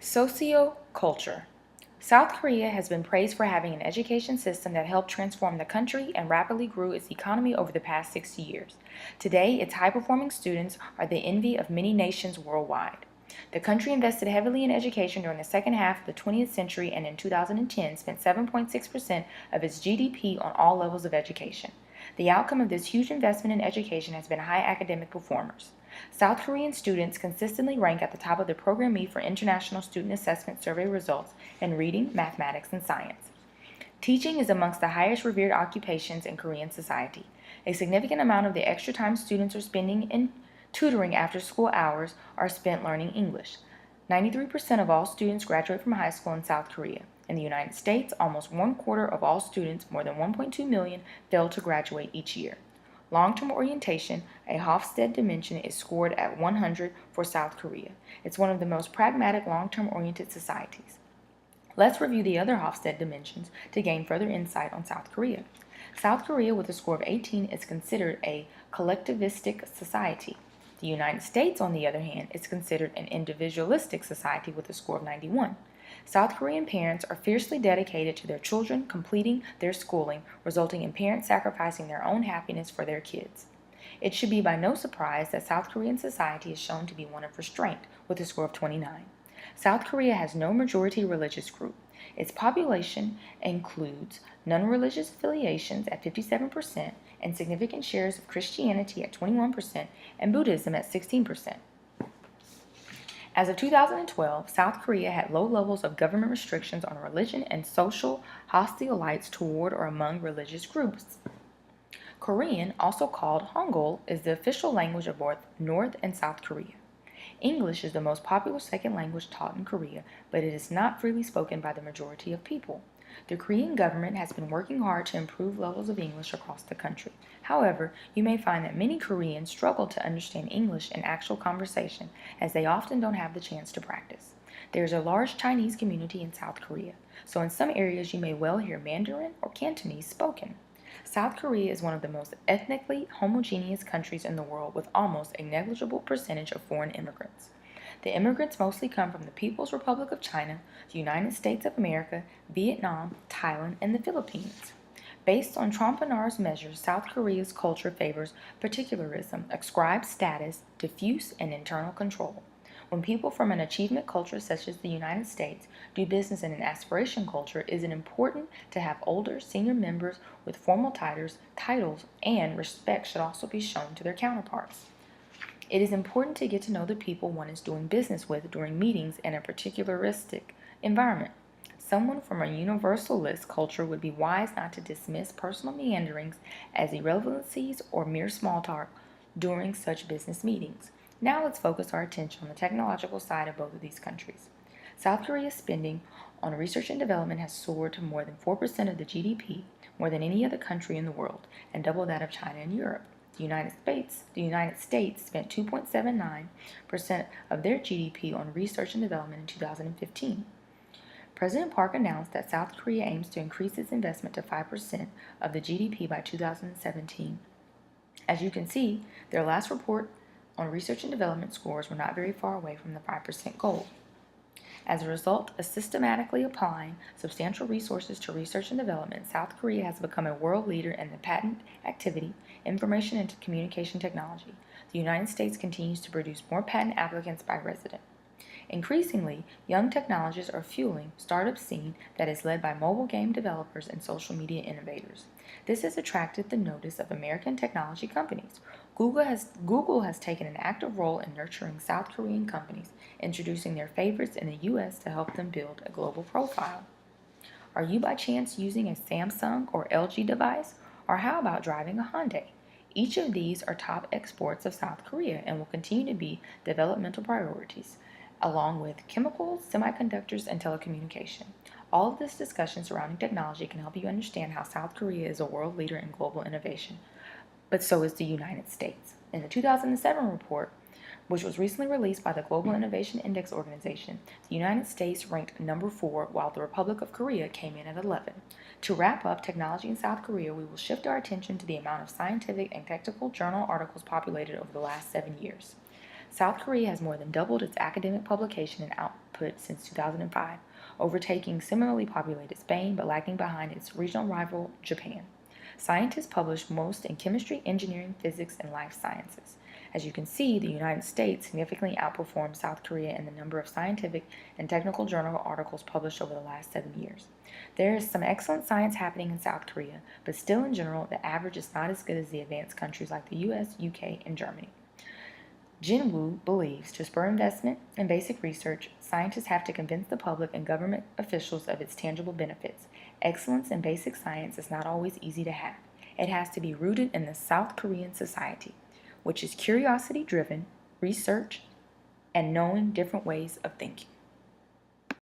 Socioculture. South Korea has been praised for having an education system that helped transform the country and rapidly grew its economy over the past 60 years. Today, its high-performing students are the envy of many nations worldwide. The country invested heavily in education during the second half of the 20th century and in 2010 spent 7.6% of its GDP on all levels of education. The outcome of this huge investment in education has been high academic performers. South Korean students consistently rank at the top of the Program E for International Student Assessment Survey results in reading, mathematics, and science. Teaching is amongst the highest revered occupations in Korean society. A significant amount of the extra time students are spending in tutoring after school hours are spent learning English. 93% of all students graduate from high school in South Korea. In the United States, almost one quarter of all students, more than 1.2 million, fail to graduate each year. Long-term orientation, a Hofstede dimension, is scored at 100 for South Korea. It's one of the most pragmatic long-term oriented societies. Let's review the other Hofstede dimensions to gain further insight on South Korea. South Korea, with a score of 18, is considered a collectivistic society. The United States, on the other hand, is considered an individualistic society with a score of 91. South Korean parents are fiercely dedicated to their children completing their schooling, resulting in parents sacrificing their own happiness for their kids. It should be by no surprise that South Korean society is shown to be one of restraint, with a score of 29. South Korea has no majority religious group. Its population includes non-religious affiliations at 57% and significant shares of Christianity at 21% and Buddhism at 16%. As of 2012, South Korea had low levels of government restrictions on religion and social hostilities toward or among religious groups. Korean, also called Hangul, is the official language of both North and South Korea. English is the most popular second language taught in Korea, but it is not freely spoken by the majority of people. The Korean government has been working hard to improve levels of English across the country. However, you may find that many Koreans struggle to understand English in actual conversation, as they often don't have the chance to practice. There is a large Chinese community in South Korea, so in some areas you may well hear Mandarin or Cantonese spoken. South Korea is one of the most ethnically homogeneous countries in the world, with almost a negligible percentage of foreign immigrants. The immigrants mostly come from the People's Republic of China, the United States of America, Vietnam, Thailand, and the Philippines. Based on Trompenaars measures, South Korea's culture favors particularism, ascribes status, diffuse, and internal control. When people from an achievement culture such as the United States do business in an aspiration culture, it is important to have older senior members with formal titles, and respect should also be shown to their counterparts. It is important to get to know the people one is doing business with during meetings in a particularistic environment. Someone from a universalist culture would be wise not to dismiss personal meanderings as irrelevancies or mere small talk during such business meetings. Now let's focus our attention on the technological side of both of these countries. South Korea's spending on research and development has soared to more than 4% of the GDP, more than any other country in the world, and double that of China and Europe. The United States spent 2.79% of their GDP on research and development in 2015. President Park announced that South Korea aims to increase its investment to 5% of the GDP by 2017. As you can see, their last report on research and development scores were not very far away from the 5% goal. As a result of systematically applying substantial resources to research and development, South Korea has become a world leader in the patent activity, information and communication technology. The United States continues to produce more patent applicants by resident. Increasingly, young technologists are fueling startup scene that is led by mobile game developers and social media innovators. This has attracted the notice of American technology companies. Google has taken an active role in nurturing South Korean companies, introducing their favorites in the U.S. to help them build a global profile. Are you by chance using a Samsung or LG device? Or how about driving a Hyundai? Each of these are top exports of South Korea and will continue to be developmental priorities, along with chemicals, semiconductors, and telecommunication. All of this discussion surrounding technology can help you understand how South Korea is a world leader in global innovation, but so is the United States. In the 2007 report, which was recently released by the Global Innovation Index Organization, the United States ranked number 4, while the Republic of Korea came in at 11. To wrap up technology in South Korea, we will shift our attention to the amount of scientific and technical journal articles populated over the last 7 years. South Korea has more than doubled its academic publication and output since 2005, overtaking similarly populated Spain but lagging behind its regional rival Japan. Scientists publish most in chemistry, engineering, physics, and life sciences. As you can see, the United States significantly outperforms South Korea in the number of scientific and technical journal articles published over the last 7 years. There is some excellent science happening in South Korea, but still in general, the average is not as good as the advanced countries like the US, UK, and Germany. Jin Woo believes to spur investment in basic research, scientists have to convince the public and government officials of its tangible benefits. Excellence in basic science is not always easy to have. It has to be rooted in the South Korean society, which is curiosity driven, research, and knowing different ways of thinking.